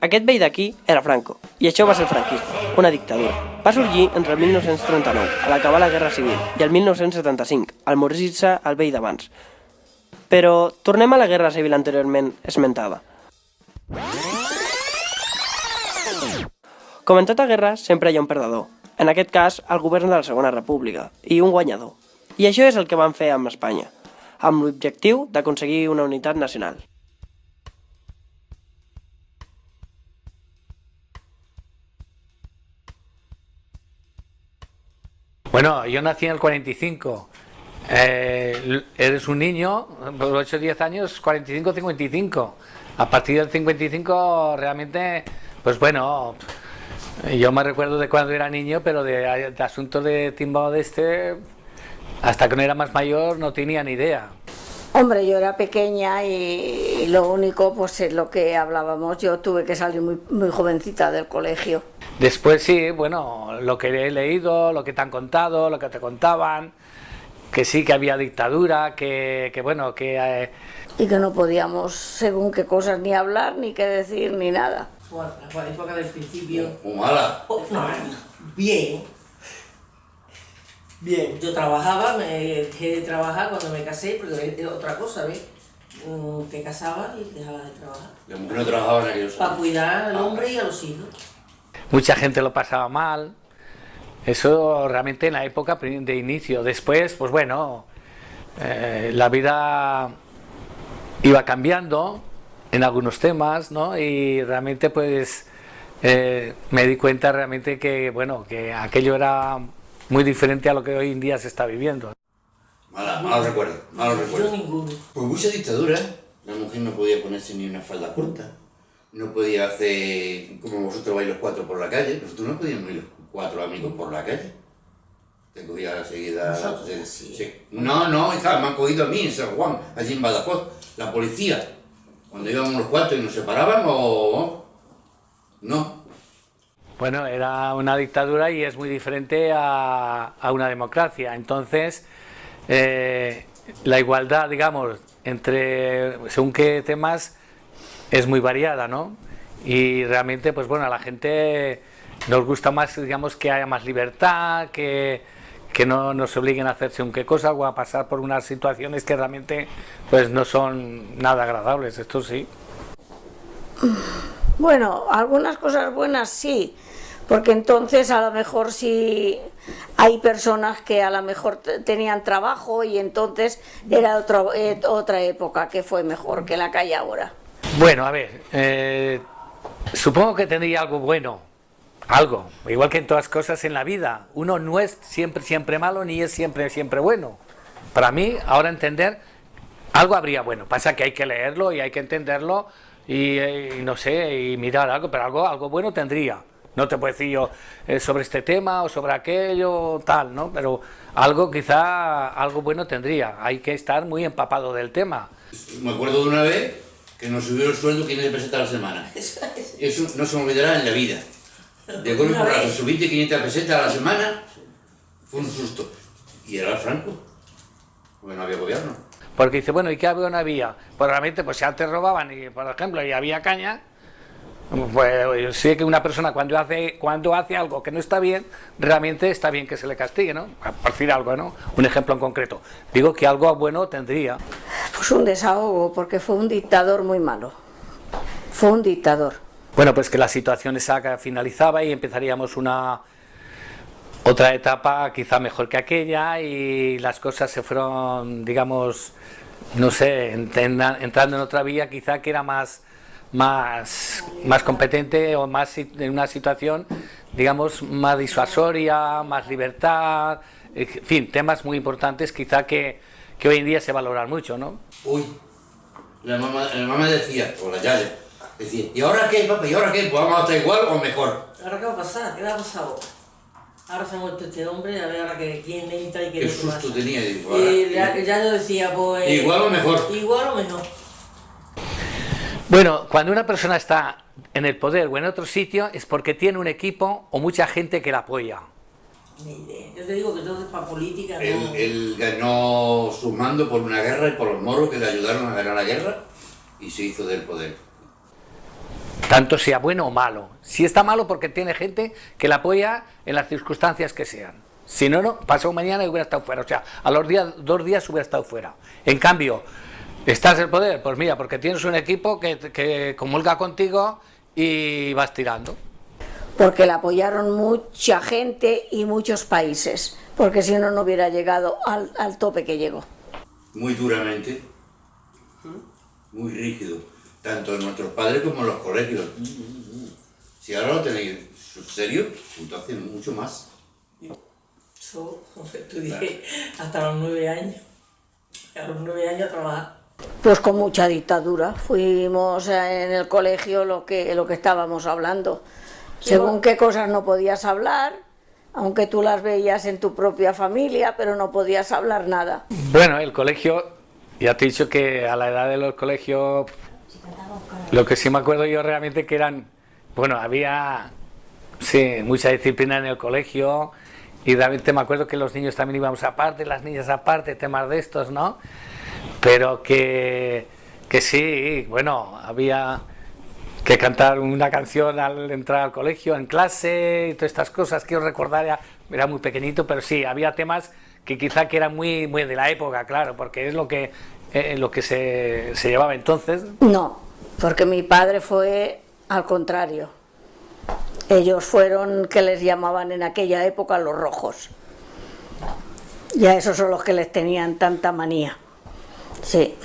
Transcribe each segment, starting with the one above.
Aquest vell d'aquí era Franco, i això va ser el franquisme, una dictadura. Va sorgir entre el 1939, a l'acabar la Guerra Civil, i el 1975, al morir-se el vell d'abans. Però tornem a la Guerra Civil anteriorment esmentada. Com en tota guerra, sempre hi ha un perdedor. En aquest cas, el govern de la Segona República, i un guanyador. I això és el que van fer amb Espanya, amb l'objectiu d'aconseguir una unitat nacional. Bueno, yo nací en el 45. Eres un niño, por 8 o 10 años, 45-55. A partir del 55 realmente, pues bueno, yo me recuerdo de cuando era niño, pero de asuntos de timbao de hasta que no era más mayor no tenía ni idea. Hombre, yo era pequeña y lo único, pues es lo que hablábamos, yo tuve que salir muy jovencita del colegio. Después sí, bueno, lo que he leído, lo que te han contado, lo que te contaban, que sí que había dictadura, que bueno, que... Y que no podíamos, según qué cosas, ni hablar, ni qué decir, ni nada. Bueno, la época del principio... ¿Muy mala? No, bien. Bien. Yo trabajaba, me dejé de trabajar cuando me casé, porque era otra cosa, ¿ves? Te casabas y dejabas de trabajar. La mujer no trabajaba en aquellos años. Para cuidar al hombre y a los hijos. Mucha gente lo pasaba mal. Eso realmente en la época de inicio. Después, pues bueno, la vida iba cambiando en algunos temas, ¿no? Y realmente pues me di cuenta realmente que, bueno, que aquello era muy diferente a lo que hoy en día se está viviendo. Malos recuerdos, malos recuerdos. Yo ninguno. Pues mucha dictadura. La mujer no podía ponerse ni una falda corta. No podía hacer como vosotros vais los 4 por la calle. Nosotros no podíamos ir los 4 amigos por la calle. Te cogía seguida... Sí. No, hija, me han cogido a mí en San Juan, allí en Badajoz. La policía. Cuando íbamos los 4 y nos separaban o... No. Bueno, era una dictadura y es muy diferente a una democracia. Entonces, la igualdad, digamos, entre según qué temas es muy variada, ¿no? Y realmente, pues bueno, a la gente nos gusta más, digamos, que haya más libertad, que no nos obliguen a hacer según qué cosa o a pasar por unas situaciones que realmente pues no son nada agradables, esto sí. Bueno, algunas cosas buenas sí, porque entonces a lo mejor sí hay personas que a lo mejor tenían trabajo y entonces era otra época que fue mejor que la que hay ahora. Bueno, a ver, supongo que tendría algo bueno, algo, igual que en todas cosas en la vida. Uno no es siempre malo ni es siempre bueno. Para mí, ahora entender, algo habría bueno. Pasa que hay que leerlo y hay que entenderlo y no sé, y mirar algo, pero algo bueno tendría. No te puedo decir yo sobre este tema o sobre aquello, tal, ¿no? Pero algo quizá, algo bueno tendría. Hay que estar muy empapado del tema. Me acuerdo de una vez que nos subió el sueldo 500 pesetas a la semana. Eso no se me olvidará en la vida. De golpe por rato, subiste 500 pesetas a la semana, fue un susto. Y era el Franco, porque no había gobierno. Porque dice, bueno, ¿y qué había o no había? Pues realmente, pues si antes robaban, y por ejemplo, y había caña, pues yo sé que una persona cuando hace algo que no está bien, realmente está bien que se le castigue, ¿no? Por decir algo, ¿no? Un ejemplo en concreto. Digo que algo bueno tendría. Pues un desahogo, porque fue un dictador muy malo. Fue un dictador. Bueno, pues que la situación esa finalizaba y empezaríamos otra etapa quizá mejor que aquella y las cosas se fueron, digamos, no sé, entrando en otra vía quizá que era más competente o más en una situación, digamos, más disuasoria, más libertad, en fin, temas muy importantes quizá que hoy en día se valoran mucho, ¿no? Uy, la mamá decía, o la yaya, decía, ¿y ahora qué, papá? ¿Y ahora qué? ¿Pues vamos a estar igual o mejor? ¿Ahora qué va a pasar? ¿Qué va a pasar ahora? Ahora se ha muerto este hombre, a ver ahora quién entra y qué susto tenía. Digo, y ya yo decía, pues... Igual o mejor. Igual o mejor. Bueno, cuando una persona está en el poder o en otro sitio es porque tiene un equipo o mucha gente que la apoya. Ni idea. Yo te digo que todo es para política, no... Él ganó su mando por una guerra y por los moros que le ayudaron a ganar la guerra y se hizo del poder. tanto sea bueno o malo. Si está malo porque tiene gente que la apoya en las circunstancias que sean. Si no, no, pasó mañana y hubiera estado fuera. O sea, a los 2 días hubiera estado fuera. En cambio, ¿estás en el poder? Pues mira, porque tienes un equipo que comulga contigo y vas tirando. Porque la apoyaron mucha gente y muchos países, porque si no, no hubiera llegado al tope que llegó. Muy duramente, muy rígido, tanto en nuestros padres como en los colegios. Si ahora lo tenéis serio, entonces mucho más. Yo estudié hasta los 9 años. A los 9 años a trabajar. Pues con mucha dictadura. Fuimos en el colegio lo que estábamos hablando. Según qué cosas no podías hablar, aunque tú las veías en tu propia familia, pero no podías hablar nada. Bueno, el colegio, ya te he dicho que a la edad de los colegios, lo que sí me acuerdo yo realmente que eran, bueno, había sí, mucha disciplina en el colegio y realmente me acuerdo que los niños también íbamos aparte, las niñas aparte, temas de estos, ¿no? Pero que sí, bueno, había que cantar una canción al entrar al colegio, en clase y todas estas cosas. Quiero recordar, era muy pequeñito, pero sí, había temas que quizá que eran muy de la época, claro, porque es lo que se llevaba entonces. No, porque mi padre fue al contrario. Ellos fueron, que les llamaban en aquella época los rojos. Y a esos son los que les tenían tanta manía. Sí.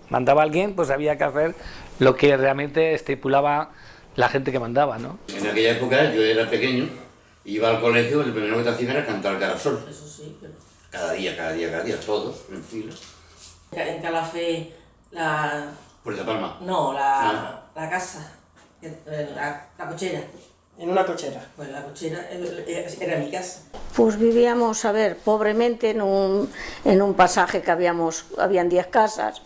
Mandaba alguien, pues había que hacer lo que realmente estipulaba la gente que mandaba, ¿no? En aquella época yo era pequeño, iba al colegio, el primero que te hacían era cantar Carasol. Eso sí, pero... Cada día, todos, en fila. En Calafé, la... Puerta Palma. No, la casa, la cochera. En una cochera. Pues la cochera era mi casa. Pues vivíamos, a ver, pobremente en un pasaje que habían 10 casas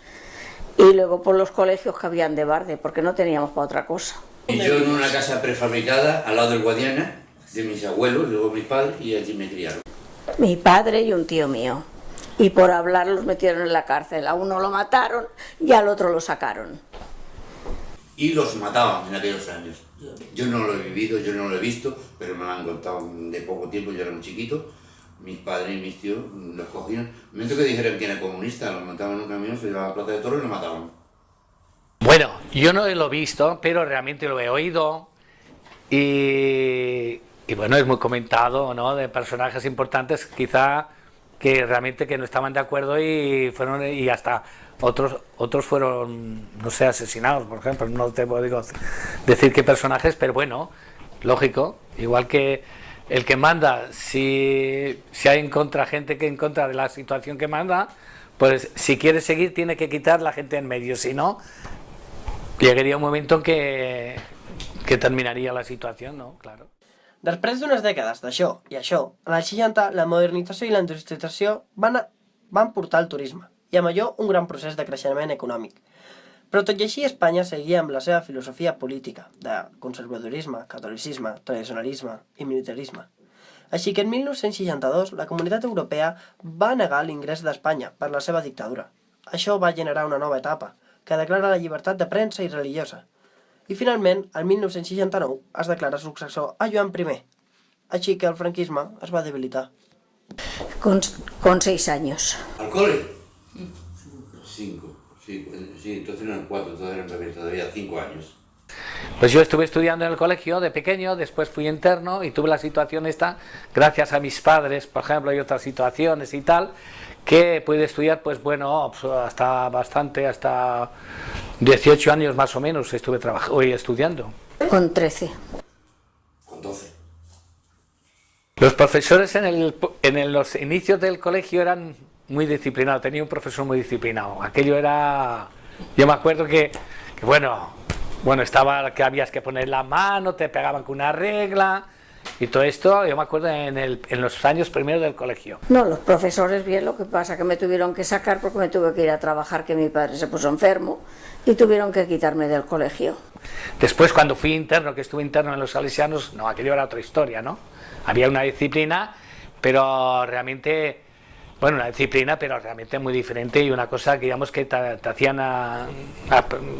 y luego por los colegios que habían de Barde, porque no teníamos para otra cosa. Y yo en una casa prefabricada, al lado del Guadiana, de mis abuelos, luego mis padres, y allí me criaron. Mi padre y un tío mío. Y por hablar los metieron en la cárcel. A uno lo mataron y al otro lo sacaron. Y los mataban en aquellos años. Yo no lo he vivido, yo no lo he visto, pero me lo han contado de poco tiempo, yo era muy chiquito. Mis padres y mis tíos los cogían. En el momento que dijeron que era comunista, los montaban en un camión, se llevaban a la Plaza de Toros y lo mataban. Bueno, yo no lo he visto, pero realmente lo he oído y bueno, es muy comentado, ¿no? De personajes importantes, quizá que realmente que no estaban de acuerdo y fueron y hasta otros fueron, no sé, asesinados, por ejemplo. No te puedo decir qué personajes, pero bueno, lógico, igual que el que manda, si hay en contra gente que en contra de la situación que manda, pues si quiere seguir tiene que quitar la gente en medio, si no llegaría un momento en que terminaria la situació, no? Claro. Després d'unes dècades d'això i això, en els 60 la modernització i la industrialització van portar el turisme i amb allò un gran procés de creixement econòmic. Però tot i així Espanya seguia amb la seva filosofia política de conservadorisme, catolicisme, tradicionalisme i militarisme. Així que en 1962 la Comunitat Europea va negar l'ingrés d'Espanya per la seva dictadura. Això va generar una nova etapa, que declara la llibertat de premsa i religiosa. I finalment, el 1969 es declara successor a Joan I. Així que el franquisme es va debilitar. Con 6 años. ¿Al cole? 5. Sí, entonces no eran 4, todavía 5 años. Pues yo estuve estudiando en el colegio de pequeño, después fui interno y tuve la situación esta, gracias a mis padres, por ejemplo, y otras situaciones y tal, que pude estudiar, pues bueno, hasta 18 años más o menos estuve estudiando. Con 13. Con 12. Los profesores en los inicios del colegio eran muy disciplinados, tenía un profesor muy disciplinado. Aquello era, yo me acuerdo que bueno, estaba que habías que poner la mano, te pegaban con una regla y todo esto, yo me acuerdo en los años primeros del colegio. No, los profesores bien, lo que pasa que me tuvieron que sacar porque me tuve que ir a trabajar, que mi padre se puso enfermo y tuvieron que quitarme del colegio. Después cuando fui interno, que estuve interno en los salesianos, no, aquello era otra historia, ¿no? Había una disciplina, pero realmente bueno, una disciplina, pero realmente muy diferente y una cosa que digamos que te hacían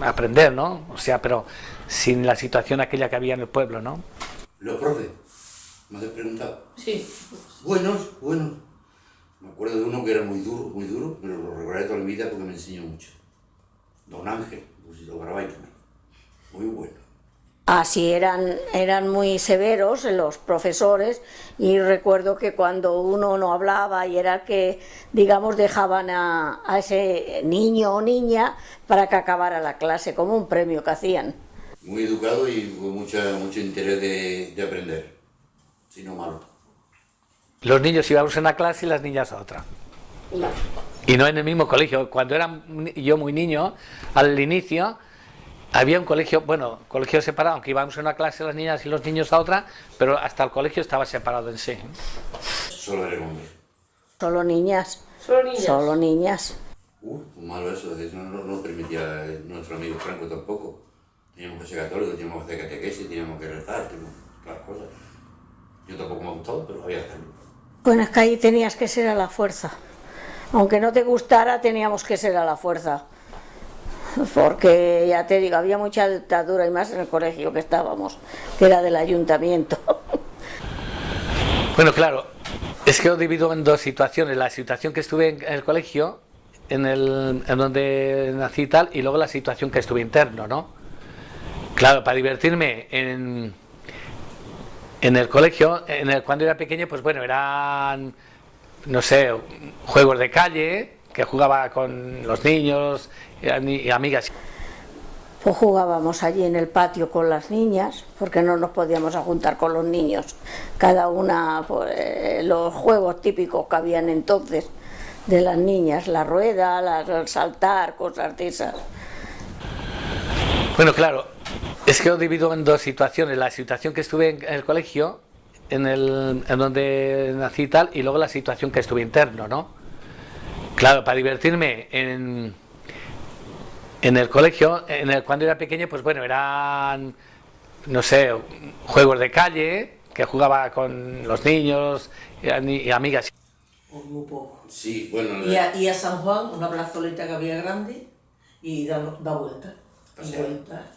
aprender, ¿no? O sea, pero sin la situación aquella que había en el pueblo, ¿no? Los profes, ¿me has preguntado? Sí. Buenos. Me acuerdo de uno que era muy duro, pero lo recordaré toda la vida porque me enseñó mucho. Don Ángel, pues si lo grabáis también. Muy bueno. Así eran muy severos los profesores, y recuerdo que cuando uno no hablaba y era el que, digamos, dejaban a ese niño o niña para que acabara la clase, como un premio que hacían. Muy educado y con mucho interés de aprender, si no malo. Los niños íbamos a una clase y las niñas a otra. Y no en el mismo colegio. Cuando era yo muy niño, al inicio, había un colegio, bueno, colegio separado, aunque íbamos a una clase las niñas y los niños a otra, pero hasta el colegio estaba separado en sí. Solo era hombre. Solo niñas. ¿Solo niñas? Solo niñas. Pues malo eso, no permitía nuestro amigo Franco tampoco. Teníamos que ser católicos, teníamos que hacer catequesis, teníamos que rezar, teníamos todas las cosas. Yo tampoco me ha gustado, pero había que hacerlo. Bueno, es que ahí tenías que ser a la fuerza. Aunque no te gustara, teníamos que ser a la fuerza. Porque, ya te digo, había mucha dictadura, y más en el colegio que estábamos, que era del ayuntamiento. Bueno, claro, es que lo divido en dos situaciones. La situación que estuve en el colegio, en donde nací y tal, y luego la situación que estuve interno, ¿no? Claro, para divertirme en el colegio, cuando era pequeño, pues bueno, eran, no sé, juegos de calle, que jugaba con los niños y amigas. Pues jugábamos allí en el patio con las niñas, porque no nos podíamos juntar con los niños. Cada una, pues, los juegos típicos que habían entonces de las niñas, la rueda, el saltar, cosas de esas. Bueno, claro, es que lo divido en dos situaciones. La situación que estuve en el colegio, en donde nací y tal, y luego la situación que estuve interno, ¿no? Claro, para divertirme en el colegio, cuando era pequeño, pues bueno, eran, no sé, juegos de calle, que jugaba con los niños y amigas. Muy poco. Sí, bueno. Y a San Juan, una plazoleta que había grande, y da vueltas.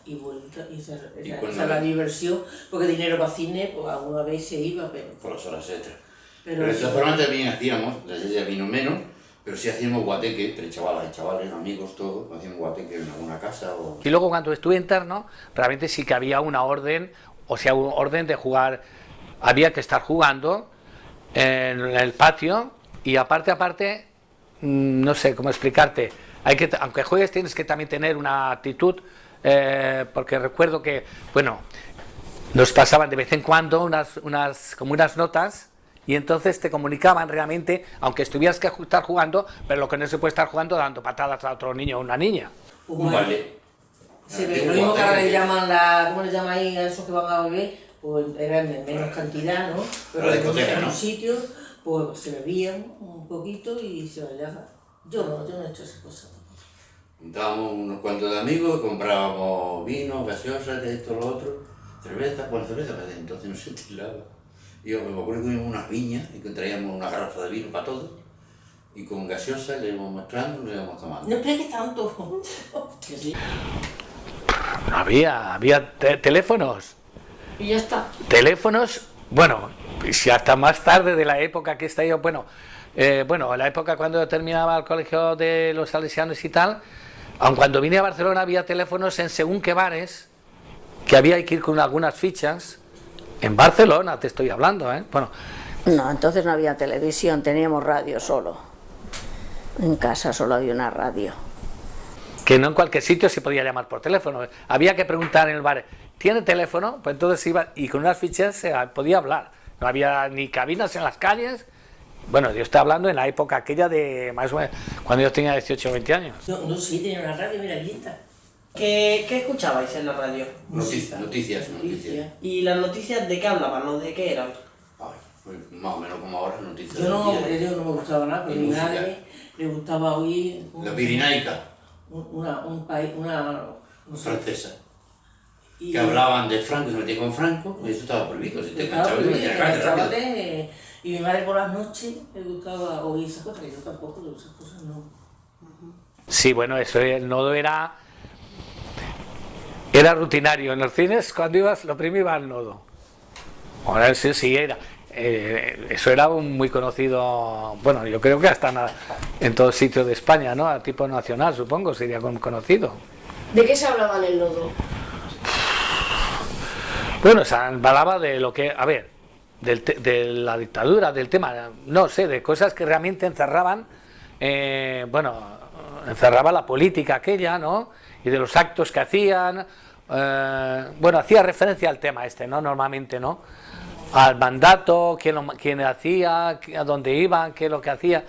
Y vueltas, y esa es la diversión, porque dinero para cine, pues alguna vez se iba, pero... Por las horas extras. Pero de todas formas también hacíamos, desde ya vino menos, pero sí hacíamos guateque, entre chavalas y chavales, amigos, todos, hacíamos guateque en alguna casa o... Y luego cuando estuve interno, realmente sí que había una orden, o sea, un orden de jugar, había que estar jugando en el patio, y aparte, no sé cómo explicarte, aunque juegues tienes que también tener una actitud, porque recuerdo que, bueno, nos pasaban de vez en cuando como unas notas, y entonces te comunicaban realmente, aunque estuvieras que estar jugando, pero lo que no se puede estar jugando dando patadas a otro niño o una niña. Un baile. Sí, lo mismo que ahora le llaman ¿cómo le llamáis a esos que van a beber? Pues era en menos cantidad, ¿no? Pero en los sitios, pues se bebían un poquito y se bailaba. Yo no he hecho esas cosas. Juntábamos unos cuantos de amigos, comprábamos vino, gaseosas, de esto, lo otro, cerveza, pero entonces no se tiraba. Y yo me acuerdo que íbamos unas viñas y que traíamos una garrafa de vino para todos, y con gaseosa le íbamos mostrando y le íbamos tomando. No expliques tanto. Sí. Había teléfonos. Y ya está. Teléfonos, bueno, si hasta más tarde de la época que está yo, bueno, la época cuando terminaba el colegio de los salesianos y tal, aun cuando vine a Barcelona había teléfonos en según qué bares, que había que ir con algunas fichas, en Barcelona te estoy hablando, ¿eh? Bueno. No, entonces no había televisión, teníamos radio solo. En casa solo había una radio. Que no en cualquier sitio se podía llamar por teléfono, había que preguntar en el bar, ¿tiene teléfono? Pues entonces iba, y con unas fichas se podía hablar, no había ni cabinas en las calles. Bueno, yo estoy hablando en la época aquella de, más o menos, cuando yo tenía 18 o 20 años. No, sí, tenía una radio, mira, aquí está. ¿Qué escuchabais en la radio? Noticias. ¿Y las noticias de qué hablaban o de qué eran? Ay, pues más o menos como ahora, noticias. Yo no me gustaba nada, pero a mi madre le gustaba oír... La Pirinaica. Una francesa. Que hablaban de Franco, se metía con Franco, y eso estaba prohibido. Si te enganchabas, te metías a la cárcel rápido. Y mi madre por las noches le gustaba oír esas cosas, que yo tampoco, esas cosas no. Sí, bueno, eso el nodo era rutinario. En los cines, cuando ibas, lo primero iba al nodo. Ahora sí era. Eso era muy conocido, bueno, yo creo que hasta en todo sitio de España, ¿no? A tipo nacional, supongo, sería conocido. ¿De qué se hablaba en el nodo? Bueno, se hablaba de lo que, a ver, de la dictadura, del tema, no sé, de cosas que realmente encerraban, encerraba la política aquella, ¿no? Y de los actos que hacían, hacía referencia al tema este, ¿no? Normalmente, ¿no? Al mandato, quién hacía, a dónde iban, qué es lo que hacía,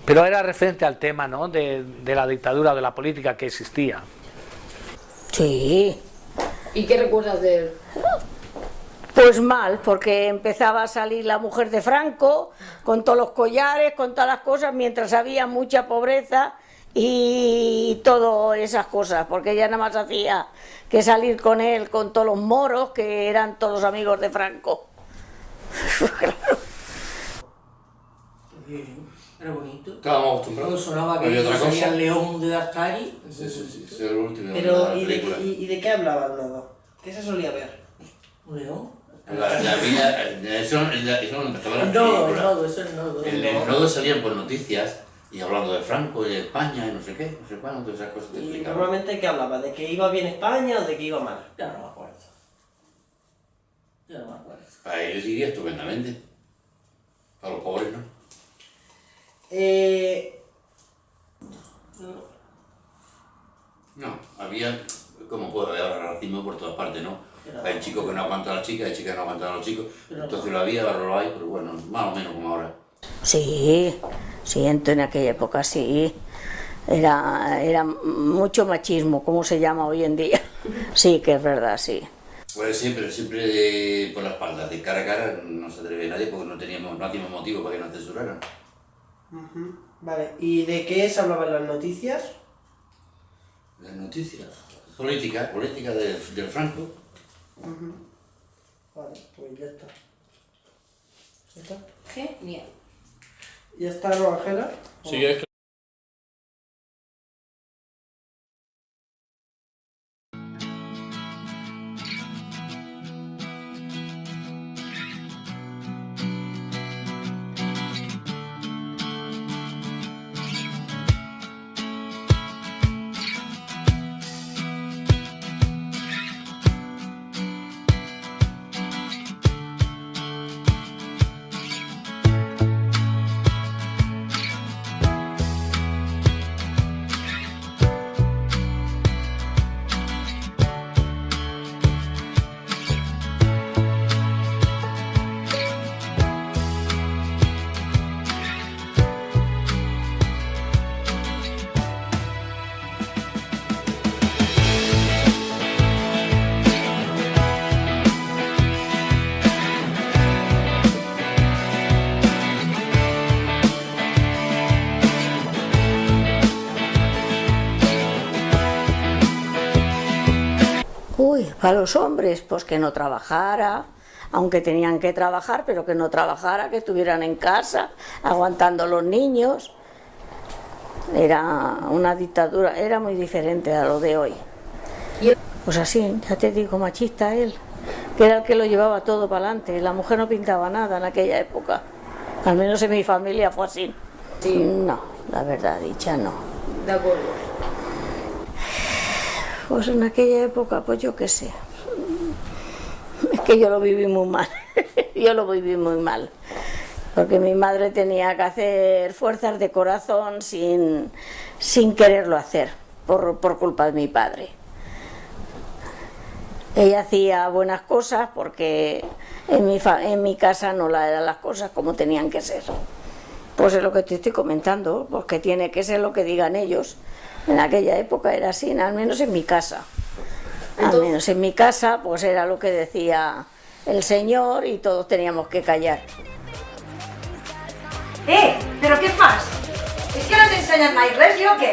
pero era referente al tema, ¿no? De la dictadura, de la política que existía. Sí. ¿Y qué recuerdas de él? Pues mal, porque empezaba a salir la mujer de Franco con todos los collares, con todas las cosas, mientras había mucha pobreza y todas esas cosas, porque ella nada más hacía que salir con él, con todos los moros, que eran todos los amigos de Franco. Era bonito. Estábamos acostumbrados. Sonaba que Había otra salía cosa. el león de Dascari. Sí, eso era lo último de Pero, la película. ¿y de qué hablaba el nodo? ¿Qué se solía ver? ¿Un león? La vida, eso no empezaba en la El nodo, película. eso es el nodo. El nodo salían por noticias y hablando de Franco y de España y no sé qué, no sé cuándo, todas esas cosas te ¿Y explicaban. normalmente qué hablaba? ¿De que iba bien España o de que iba mal? Ya no me acuerdo. Ya no me acuerdo. Para ellos iría estupendamente. Para los pobres, ¿no? No, había, como puede haber ahora racismo por todas partes, ¿no? Hay chicos que no aguantan a las chicas, hay chicas que no aguantan a los chicos. Entonces lo había, ahora lo hay, pero bueno, más o menos como ahora. Sí, en aquella época sí. Era mucho machismo, como se llama hoy en día. Sí, que es verdad, sí. Pues siempre por la espalda, de cara a cara, no se atreve nadie porque no hacíamos motivo para que nos censuraran. Vale, ¿y de qué se hablaba en las noticias? Las noticias, política del Franco. Vale, pues ya está. ¿Ya está? Genial. ¿Ya está, no, Ángela? Sí, es que Para los hombres, pues que no trabajara, aunque tenían que trabajar, pero que no trabajara, que estuvieran en casa, aguantando a los niños. Era una dictadura, era muy diferente a lo de hoy. Pues así, ya te digo, machista él, que era el que lo llevaba todo para adelante. La mujer no pintaba nada en aquella época, al menos en mi familia fue así. Sí. No, la verdad dicha no. De acuerdo. Pues en aquella época, pues yo qué sé. Es que yo lo viví muy mal. Yo lo viví muy mal. Porque mi madre tenía que hacer fuerzas de corazón sin quererlo hacer, por culpa de mi padre. Ella hacía buenas cosas porque en mi casa no eran las cosas como tenían que ser. Pues es lo que te estoy comentando, porque tiene que ser lo que digan ellos. En aquella época era así, al menos en mi casa. Al menos en mi casa, pues era lo que decía el señor y todos teníamos que callar. Però què fas? És que no t'ensenyen mai res, jo o què?